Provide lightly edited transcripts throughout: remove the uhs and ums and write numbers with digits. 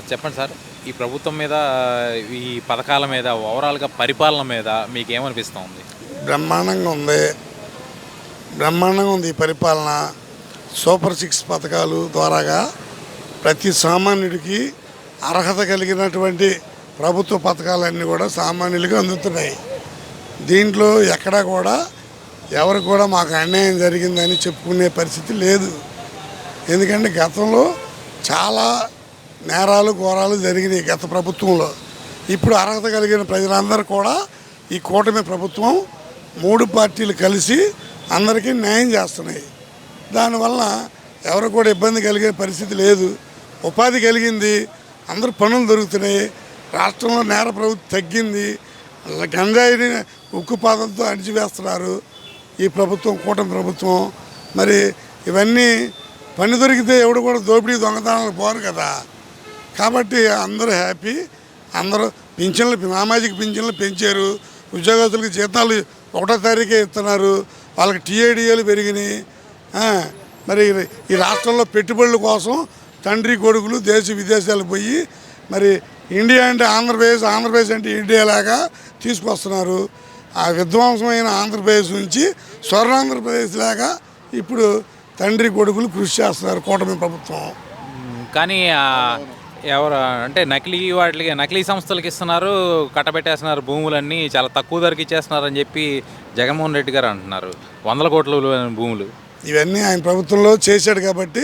చెప్పండి సార్. ఈ ప్రభుత్వం మీద, ఈ పథకాల మీద, ఓవరాల్‌గా పరిపాలన మీద మీకేమనిపిస్తోంది? బ్రహ్మాండంగా ఉంది. బ్రహ్మాండంగా ఉంది ఈ పరిపాలన. సూపర్ సిక్స్ పథకాలు ద్వారాగా ప్రతి సామాన్యుడికి అర్హత కలిగినటువంటి ప్రభుత్వ పథకాలన్నీ కూడా సామాన్యులకి అందుతున్నాయి. దీంట్లో ఎక్కడా కూడా ఎవరికి కూడా మాకు అన్యాయం జరిగిందని చెప్పుకునే పరిస్థితి లేదు. ఎందుకంటే గతంలో చాలా నేరాలు ఘోరాలు జరిగినాయి గత ప్రభుత్వంలో. ఇప్పుడు అర్హత కలిగిన ప్రజలందరూ కూడా ఈ కూటమి ప్రభుత్వం 3 పార్టీలు కలిసి అందరికీ న్యాయం చేస్తున్నాయి. దానివల్ల ఎవరికి కూడా ఇబ్బంది కలిగే పరిస్థితి లేదు. ఉపాధి కలిగింది, అందరూ పనులు దొరుకుతున్నాయి. రాష్ట్రంలో నేర ప్రవృత్తి తగ్గింది. గంజాయిని ఉక్కుపాదంతో అణిచివేస్తున్నారు ఈ ప్రభుత్వం, కూటమి ప్రభుత్వం. మరి ఇవన్నీ పని దొరికితే ఎవడు కూడా దోపిడీ దొంగతనాలకు పోరు కదా. కాబట్టి అందరూ హ్యాపీ. అందరూ పింఛన్లు, సామాజిక పింఛన్లు పెంచారు. ఉద్యోగస్తులకి జీతాలు 1వ తారీఖే ఇస్తున్నారు. వాళ్ళకి టీఏడిఏలు పెరిగినాయి. మరి ఈ రాష్ట్రంలో పెట్టుబడుల కోసం తండ్రి కొడుకులు దేశ విదేశాలకు పోయి మరి ఇండియా అంటే ఆంధ్రప్రదేశ్, ఆంధ్రప్రదేశ్ అంటే ఇండియా లాగా తీసుకొస్తున్నారు. ఆ విధ్వంసమైన ఆంధ్రప్రదేశ్ నుంచి స్వర్ణాంధ్రప్రదేశ్ లాగా ఇప్పుడు తండ్రి కొడుకులు కృషి చేస్తున్నారు కూటమి ప్రభుత్వం. కానీ ఎవరు అంటే నకిలీ సంస్థలకి ఇస్తున్నారు, కట్టబెట్టేస్తున్నారు, భూములన్నీ చాలా తక్కువ ధరకి ఇచ్చేస్తున్నారని చెప్పి జగన్మోహన్ రెడ్డి గారు అంటున్నారు. 100 కోట్ల విలువైన భూములు ఇవన్నీ ఆయన ప్రభుత్వంలో చేశాడు కాబట్టి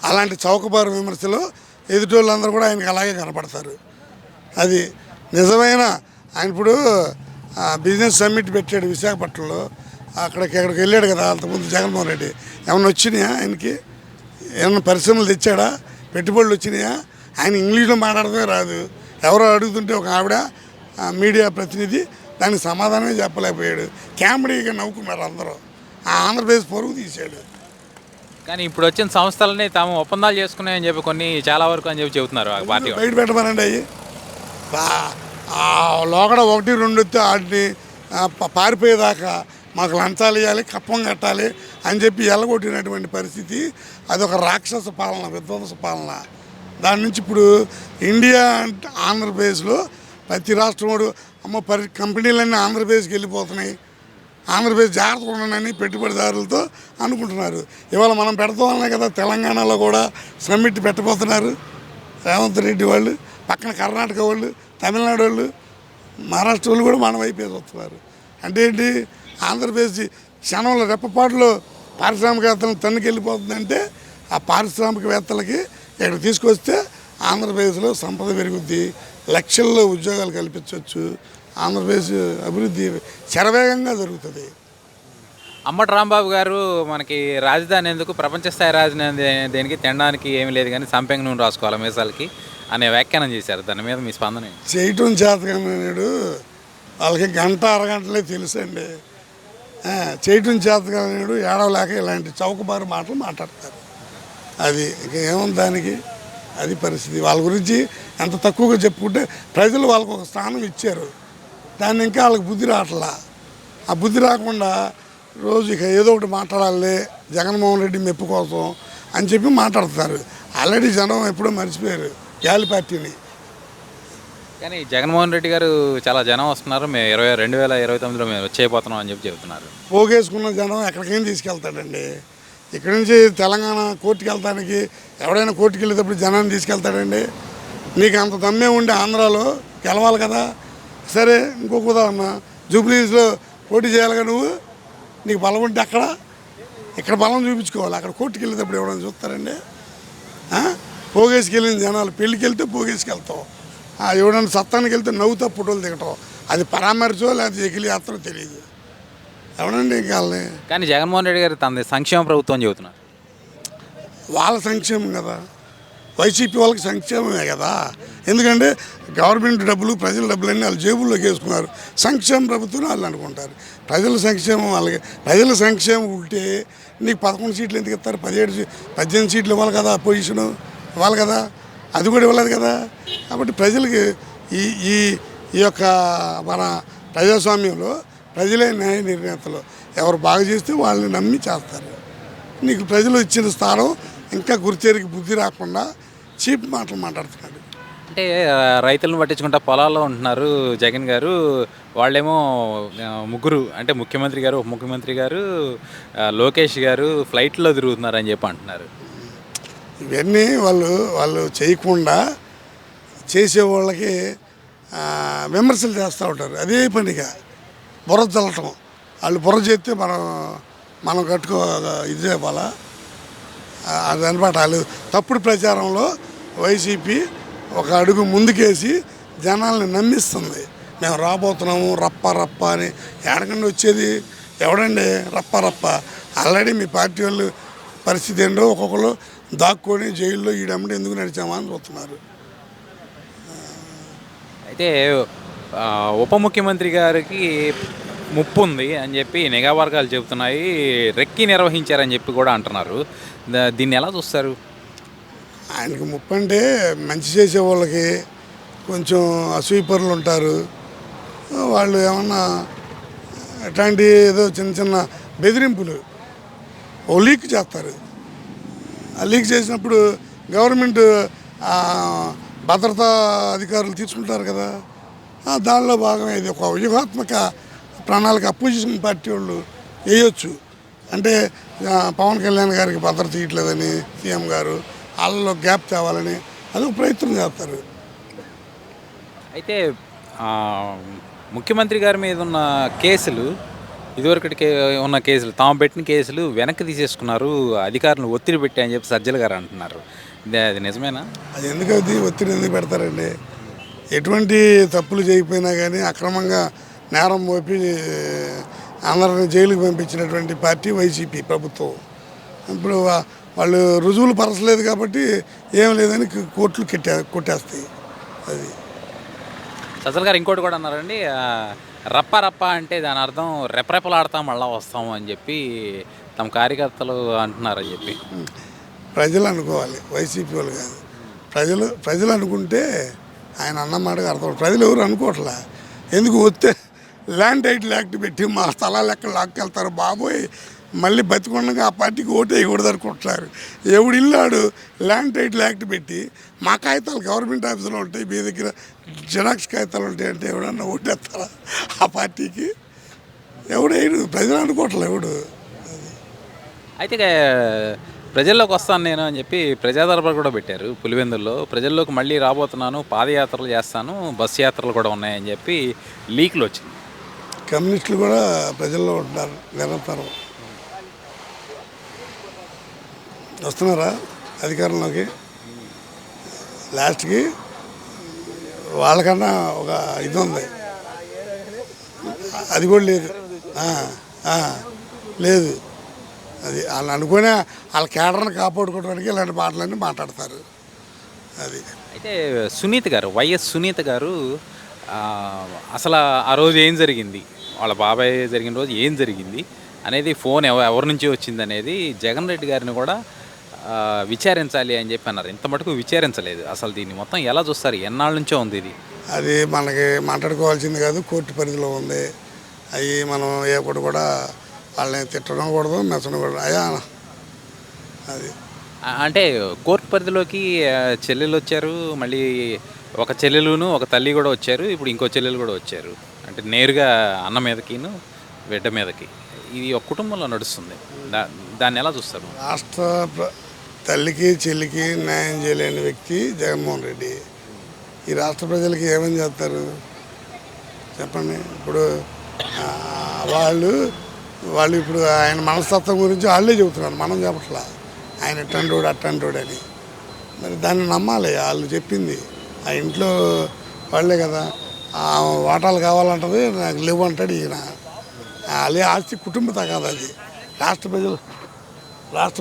అలాంటి చౌకబారు విమర్శలు ఎదుటోళ్ళందరూ కూడా ఆయనకు అలాగే కనపడతారు. అది నిజమైన ఆయన ఇప్పుడు బిజినెస్ సమ్మిట్ పెట్టాడు విశాఖపట్నంలో. ఎక్కడికి వెళ్ళాడు కదా అంతకుముందు జగన్మోహన్ రెడ్డి. ఏమన్నా వచ్చినాయా ఆయనకి? ఏమన్నా పరిశ్రమలు తెచ్చాడా? పెట్టుబడులు వచ్చినాయా? ఆయన ఇంగ్లీష్లో మాట్లాడమే రాదు. ఎవరో అడుగుతుంటే ఒక ఆవిడ మీడియా ప్రతినిధి దానికి సమాధానమే చెప్పలేకపోయాడు. కామెడీగా నవ్వుకున్నారు అందరూ. ఆంధ్రప్రదేశ్ పరువు తీశాడు. కానీ ఇప్పుడు వచ్చిన సంస్థలని తాము ఒప్పందాలు చేసుకున్నాయని చెప్పి కొన్ని చాలా వరకు అని చెప్పి చెబుతున్నారు పార్టీ. బయట పెట్టమనండి. అవి లోకడ 1, 2 వస్తే వాటిని పారిపోయేదాకా మాకు లంచాలు ఇవ్వాలి, కప్పం కట్టాలి అని చెప్పి ఎల్లగొట్టినటువంటి పరిస్థితి. అదొక రాక్షస పాలన, విధ్వంస పాలన. దాని నుంచి ఇప్పుడు ఇండియా అంటే ఆంధ్రప్రదేశ్లో ప్రతి రాష్ట్రం కంపెనీలన్నీ ఆంధ్రప్రదేశ్కి వెళ్ళిపోతున్నాయి. ఆంధ్రప్రదేశ్ జాగ్రత్తగా ఉండనని పెట్టుబడిదారులతో అనుకుంటున్నారు. ఇవాళ మనం పెడతామనే కదా తెలంగాణలో కూడా సమ్మిట్ పెట్టబోతున్నారు రేవంత్ రెడ్డి వాళ్ళు. పక్కన కర్ణాటక వాళ్ళు, తమిళనాడు వాళ్ళు, మహారాష్ట్ర వాళ్ళు కూడా మన వైపేసి వస్తున్నారు. అంటే ఏంటి? ఆంధ్రప్రదేశ్ క్షణంలో రెప్పపాటులో పారిశ్రామికవేత్తలను తన్నుకెళ్ళిపోతుందంటే ఆ పారిశ్రామికవేత్తలకి ఇక్కడ తీసుకొస్తే ఆంధ్రప్రదేశ్లో సంపద పెరుగుద్ది, లక్షల్లో ఉద్యోగాలు కల్పించవచ్చు. ఆంధ్రప్రదేశ్ అభివృద్ధి శరవేగంగా జరుగుతుంది. అంబటి రాంబాబు గారు మనకి రాజధాని ఎందుకు, ప్రపంచ స్థాయి రాజధాని దేనికి, తినడానికి ఏమీ లేదు కానీ సంపెంగ నూనె రాసుకోవాలి మీసాలకి అనే వ్యాఖ్యానం చేశారు. దాని మీద మీ స్పందన? చేయటం చేతగానేడు వాళ్ళకి గంట అరగంటలే తెలుసండి. చేయటం చేతగానేడు ఏడవలేక ఇలాంటి చౌకబారు మాటలు మాట్లాడతారు. అది ఇక ఏముంది దానికి? అది పరిస్థితి. వాళ్ళ గురించి ఎంత తక్కువగా చెప్పుకుంటే ప్రజలు వాళ్ళకు ఒక స్థానం ఇచ్చారు. దాన్ని ఇంకా వాళ్ళకి బుద్ధి రావట్లా. ఆ బుద్ధి రాకుండా రోజు ఇక ఏదో ఒకటి మాట్లాడాలి జగన్మోహన్ రెడ్డి మెప్పు కోసం అని చెప్పి మాట్లాడుతున్నారు. ఆల్రెడీ జనం ఎప్పుడో మర్చిపోయారు గ్యాలి పార్టీని. కానీ జగన్మోహన్ రెడ్డి గారు చాలా జనం వస్తున్నారు, మేము 2029లో మేము వచ్చేయబోతున్నాం అని చెప్పి చెబుతున్నారు. పోగేసుకున్న జనం ఎక్కడికైనా తీసుకెళ్తాడండి. ఇక్కడి నుంచి తెలంగాణ కోర్టుకి వెళ్తానికి ఎవడైనా కోర్టుకి వెళ్ళేటప్పుడు జనాన్ని తీసుకెళ్తాడండి. నీకు అంత దమ్మే ఉండి ఆంధ్రాలో గెలవాలి కదా. సరే, ఇంకొక ఉదాహరణ, జూబ్లీస్లో పోటీ చేయాలిగా నువ్వు. నీకు బలం ఉంటే ఇక్కడ బలం చూపించుకోవాలి. అక్కడ కోర్టుకి వెళ్ళేటప్పుడు ఎవరైనా చూస్తారండి? పోగేసుకెళ్ళిన జనాలు పెళ్ళికి వెళ్తే పోగేసుకెళ్తాం, ఎవడన్నా సత్తానికి వెళ్తే నవ్వుతా ఫోటోలు దిగటం. అది పరామర్శో లేకపోతే ఎకిలి యాత్ర తెలియదు ఎవడండి ఇంకాలని. కానీ జగన్మోహన్ రెడ్డి గారు తనది సంక్షేమ ప్రభుత్వం చెబుతున్నారు. వాళ్ళ సంక్షేమం కదా, వైసీపీ వాళ్ళకి సంక్షేమమే కదా. ఎందుకంటే గవర్నమెంట్ డబ్బులు, ప్రజల డబ్బులన్నీ వాళ్ళ జేబుల్లోకి వేసుకున్నారు. సంక్షేమ ప్రభుత్వం వాళ్ళు అనుకుంటారు. ప్రజల సంక్షేమం వాళ్ళకి. ప్రజల సంక్షేమం ఉంటే నీకు 11 సీట్లు ఎందుకు ఇస్తారు? 18 సీట్లు ఇవ్వాలి కదా. పొజిషను ఇవ్వాలి కదా. అది కూడా ఇవ్వలేదు కదా. కాబట్టి ప్రజలకి ఈ యొక్క మన ప్రజాస్వామ్యంలో ప్రజలే న్యాయ నిర్ణేతలు. ఎవరు బాగా చేస్తే వాళ్ళని నమ్మి చేస్తారు. నీకు ప్రజలు ఇచ్చిన స్థానం ఇంకా గుర్తెరికి బుద్ధి రాకుండా చీప్ మాటలు మాట్లాడుతున్నాడు. అంటే రైతులను పట్టించుకుంటా పొలాల్లో ఉంటున్నారు జగన్ గారు. వాళ్ళేమో ముగ్గురు అంటే ముఖ్యమంత్రి గారు, ఉప ముఖ్యమంత్రి గారు, లోకేష్ గారు ఫ్లైట్‌లో తిరుగుతున్నారని చెప్పి అంటున్నారు. ఇవన్నీ వాళ్ళు వాళ్ళు చేయకుండా చేసేవాళ్ళకి విమర్శలు చేస్తూ ఉంటారు. అదే పనిగా బుర్ర చల్లటం. వాళ్ళు బుర్ర చేస్తే మనం మనం కట్టుకో ఇదే వాళ్ళ అదనమాట. వాళ్ళు తప్పుడు ప్రచారంలో వైసీపీ ఒక అడుగు ముందుకేసి జనాల్ని నమ్మిస్తుంది. మేము రాబోతున్నాము రప్ప రప్ప అని. ఎడకండి వచ్చేది ఎవడండి రప్ప రప్ప? ఆల్రెడీ మీ పార్టీ వాళ్ళు పరిస్థితి ఏంటో ఒక్కొక్కరు దాక్కొని జైల్లో ఈడమ్మడి ఎందుకు నడిచామా అని చూస్తున్నారు. అయితే ఉప ముఖ్యమంత్రి గారికి ముప్పు ఉంది అని చెప్పి నిఘా వర్గాలు చెబుతున్నాయి. రెక్కి నిర్వహించారని చెప్పి కూడా అంటున్నారు. దీన్ని ఎలా చూస్తారు? ఆయనకి ముప్పు అంటే మంచి చేసే వాళ్ళకి కొంచెం అసూయపరులు ఉంటారు. వాళ్ళు ఏమన్నా ఎట్లాంటి ఏదో చిన్న చిన్న బెదిరింపులు ఓ లీక్ చేస్తారు. ఆ లీక్ చేసినప్పుడు గవర్నమెంట్ భద్రతా అధికారులు తీసుకుంటారు కదా, దానిలో భాగమే ఇది. ఒక వ్యూహాత్మక ప్రణాళిక అపోజిషన్ పార్టీ వాళ్ళు వేయొచ్చు. అంటే పవన్ కళ్యాణ్ గారికి భద్రత ఇవ్వట్లేదని సీఎం గారు వాళ్ళలో గ్యాప్ తేవాలని అదొక ప్రయత్నం చేస్తారు. అయితే ముఖ్యమంత్రి గారి మీద ఉన్న కేసులు, ఇదివరకటికి ఉన్న కేసులు, తాము పెట్టిన కేసులు వెనక్కి తీసేసుకున్నారు, అధికారులను ఒత్తిడి పెట్టి అని చెప్పి సజ్జల గారు అంటున్నారు. అది నిజమేనా? అది ఎందుకు ఒత్తిడి ఎందుకు పెడతారండి? ఎటువంటి తప్పులు చేయకపోయినా కానీ అక్రమంగా నేరం మోపి అందరిని జైలుకి పంపించినటువంటి పార్టీ వైసీపీ ప్రభుత్వం. ఇప్పుడు వాళ్ళు రుజువులు పరచలేదు కాబట్టి ఏం లేదని కోర్టులు కొట్టేస్తాయి. అది సజ్జల గారు ఇంకోటి కూడా అన్నారండి, రప్ప రప్ప అంటే దాని అర్థం రెపరెపలాడతాం మళ్ళా వస్తాము అని చెప్పి తమ కార్యకర్తలు అంటున్నారని చెప్పి. ప్రజలు అనుకోవాలి, వైసీపీ వాళ్ళు కాదు. ప్రజలు అనుకుంటే ఆయన అన్నమాటగా అర్థం. ప్రజలు ఎవరు అనుకోవట్లే. ఎందుకు వస్తే ల్యాండ్ టైటిల్ యాక్ట్ పెట్టి మా స్థలాలు ఎక్కడ లాక్కెళ్తారు బాబోయ్, మళ్ళీ బతికొండగా ఆ పార్టీకి ఓటు వేయకూడదు అనుకుంటున్నారు. ఎవడు ఇల్లాడు ల్యాండ్ టైటిల్ యాక్ట్ పెట్టి మా కాగితాలు గవర్నమెంట్ ఆఫీసులో ఉంటాయి, మీ దగ్గర జిరాక్స్ కాగితాలు ఉంటాయి అంటే ఎవడన్నా ఓటేస్తారా ఆ పార్టీకి? ఎవడు వేయడు. ప్రజలు అనుకోవట్లే ఎవడు. అయితే ప్రజల్లోకి వస్తాను నేను అని చెప్పి ప్రజాదర్బార్ కూడా పెట్టారు పులివెందుల్లో. ప్రజల్లోకి మళ్ళీ రాబోతున్నాను, పాదయాత్రలు చేస్తాను, బస్సు యాత్రలు కూడా ఉన్నాయని చెప్పి లీక్లు వచ్చింది. కమ్యూనిస్టులు కూడా ప్రజల్లో ఉంటున్నారు నిరంతరం. వస్తున్నారా అధికారంలోకి? లాస్ట్కి వాళ్ళకన్నా ఒక ఇది ఉంది, అది కూడా లేదు. లేదు అది వాళ్ళు అనుకునే వాళ్ళ కేడర్ని కాపాడుకోవడానికి ఇలాంటి మాటలన్నీ మాట్లాడతారు. అది అయితే సునీత గారు, వైఎస్ సునీత గారు అసలు ఆ రోజు ఏం జరిగింది, వాళ్ళ బాబాయ్ జరిగిన రోజు ఏం జరిగింది అనేది ఫోన్ ఎవరి నుంచి వచ్చింది అనేది జగన్ రెడ్డి గారిని కూడా విచారించాలి అని చెప్పి అన్నారు. ఇంత మటుకు విచారించలేదు. అసలు దీన్ని మొత్తం ఎలా చూస్తారు? ఎన్నాళ్ళ నుంచో ఉంది ఇది. అది మనకి మాట్లాడుకోవాల్సింది కాదు, కోర్టు పరిధిలో ఉంది. అవి మనం ఏ కూడా వాళ్ళని తిట్టడం కూడదు, మెచ్చడం కూడదు. అయ్యా అది అంటే కోర్టు పరిధిలోకి చెల్లెలు వచ్చారు, మళ్ళీ ఒక చెల్లెలును ఒక తల్లి కూడా వచ్చారు, ఇప్పుడు ఇంకో చెల్లెలు కూడా వచ్చారు. అంటే నేరుగా అన్న మీదకిను బిడ్డ మీదకి ఇది ఒక కుటుంబంలో నడుస్తుంది. దాన్ని ఎలా చూస్తారు? రాష్ట్ర తల్లికి చెల్లికి న్యాయం చేయలేని వ్యక్తి జగన్మోహన్ రెడ్డి. ఈ రాష్ట్ర ప్రజలకి ఏమని చేస్తారు చెప్పండి? ఇప్పుడు వాళ్ళు ఇప్పుడు ఆయన మనస్తత్వం గురించి వాళ్ళే చెబుతున్నారు, మనం చెప్పట్లా. ఆయన ఎట్టంటోడు అట్టంటోడు అని. మరి దాన్ని నమ్మాలి. వాళ్ళు చెప్పింది ఆ ఇంట్లో వాళ్ళే కదా. వాటాలు కావాలంటది, నాకు లేవు అంటాడు ఈయన. వాళ్ళే ఆస్తి కుటుంబ తగాదు. అది రాష్ట్ర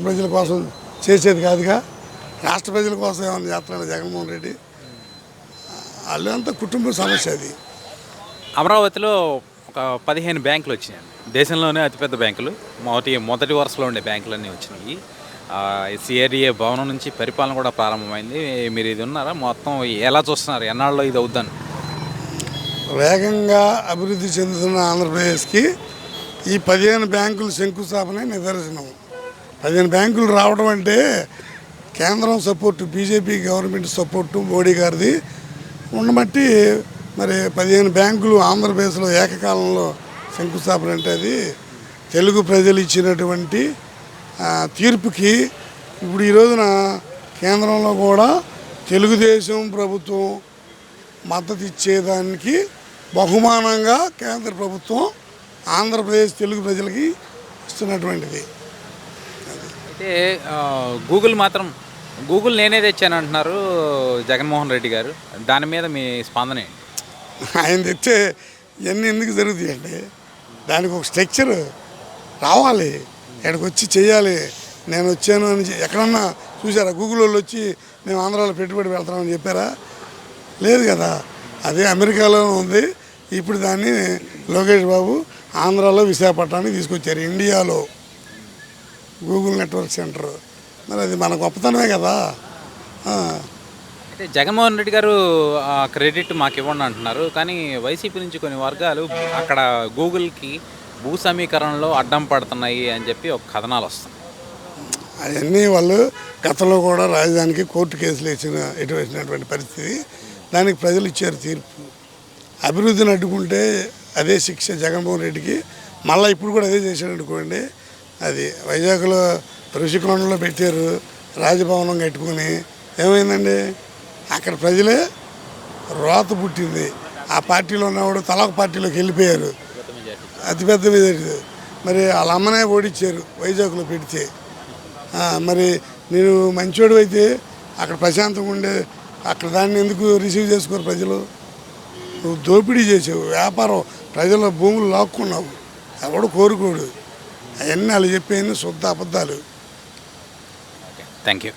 ప్రజల కోసం చేసేది కాదుగా. రాష్ట్ర ప్రజల కోసం ఏమైనా చేస్తున్నాడు జగన్మోహన్ రెడ్డి? వాళ్ళు అంతా కుటుంబ సమస్య. అది అమరావతిలో ఒక 15 బ్యాంకులు వచ్చినాయి. దేశంలోనే అతిపెద్ద బ్యాంకులు, మొదటి వరుసలో ఉండే బ్యాంకులన్నీ వచ్చినాయి. సిఆర్డీఏ భవనం నుంచి పరిపాలన కూడా ప్రారంభమైంది. మీరు ఇది ఉన్నారా? మొత్తం ఎలా చూస్తున్నారు? ఎన్నాళ్ళలో ఇది అవుద్దని? వేగంగా అభివృద్ధి చెందుతున్న ఆంధ్రప్రదేశ్కి ఈ 15 బ్యాంకులు శంకుస్థాపనే నిదర్శనం. 15 బ్యాంకులు రావడం అంటే కేంద్రం support, BJP government support, Modi గారిది ఉండబట్టి మరి 15 బ్యాంకులు ఆంధ్రప్రదేశ్లో ఏకకాలంలో శంకుస్థాపన అంటే అది తెలుగు ప్రజలు ఇచ్చినటువంటి తీర్పుకి ఇప్పుడు ఈ రోజున కేంద్రంలో కూడా తెలుగుదేశం ప్రభుత్వం మద్దతు ఇచ్చేదానికి బహుమానంగా కేంద్ర ప్రభుత్వం ఆంధ్రప్రదేశ్ తెలుగు ప్రజలకి ఇస్తున్నటువంటిది. అయితే గూగుల్ మాత్రం గూగుల్ నేనే తెచ్చాను అంటున్నారు జగన్మోహన్ రెడ్డి గారు. దాని మీద మీ స్పందన ఏంటి? ఆయన తెచ్చే ఇవన్నీ ఎందుకు జరుగుతాయండి? దానికి ఒక స్ట్రక్చర్ రావాలి, ఇక్కడికి వచ్చి చేయాలి. నేను వచ్చాను అని ఎక్కడన్నా చూసారా? గూగుల్ వాళ్ళు వచ్చి మేము ఆంధ్రాలో పెట్టుబడి పెడతామని చెప్పారా? లేదు కదా. అదే అమెరికాలో ఉంది. ఇప్పుడు దాన్ని లోకేష్ బాబు ఆంధ్రాలో విశాఖపట్నానికి తీసుకొచ్చారు, ఇండియాలో గూగుల్ నెట్వర్క్ సెంటర్. మరి అది మన గొప్పతనమే కదా. అయితే జగన్మోహన్ రెడ్డి గారు క్రెడిట్ మాకు ఇవ్వండి అంటున్నారు, కానీ వైసీపీ నుంచి కొన్ని వర్గాలు అక్కడ గూగుల్కి భూ సమీకరణలో అడ్డం పడుతున్నాయి అని చెప్పి ఒక కథనాలు వస్తాయి. అవన్నీ వాళ్ళు గతంలో కూడా రాజధానికి కోర్టు కేసులు వేసినటువంటి పరిస్థితి. దానికి ప్రజలు ఇచ్చారు తీర్పు. అభివృద్ధిని అడ్డుకుంటే అదే శిక్ష జగన్మోహన్ రెడ్డికి. మళ్ళీ ఇప్పుడు కూడా అదే చేశాడు అనుకోండి. అది వైజాగ్లో ఋషికొండలో పెట్టారు రాజభవనం కట్టుకుని. ఏమైందండి? అక్కడ ప్రజలే రోత పుట్టింది. ఆ పార్టీలో ఉన్నవాడు తలొక పార్టీలోకి వెళ్ళిపోయారు, అతిపెద్ద మెజారిటీ. మరి వాళ్ళ అమ్మనే ఓడించారు వైజాగ్లో పెడితే. మరి నేను మంచోడు అయితే అక్కడ ప్రశాంతంగా ఉండే అక్కడ దాన్ని ఎందుకు రిసీవ్ చేసుకోరు ప్రజలు? నువ్వు దోపిడీ చేసావు, వ్యాపారం, ప్రజల భూములు లాక్కున్నావు, ఎవడు కోరుకోడు. అవన్నీ వాళ్ళు చెప్పేది శుద్ధ అబద్ధాలు. Thank you.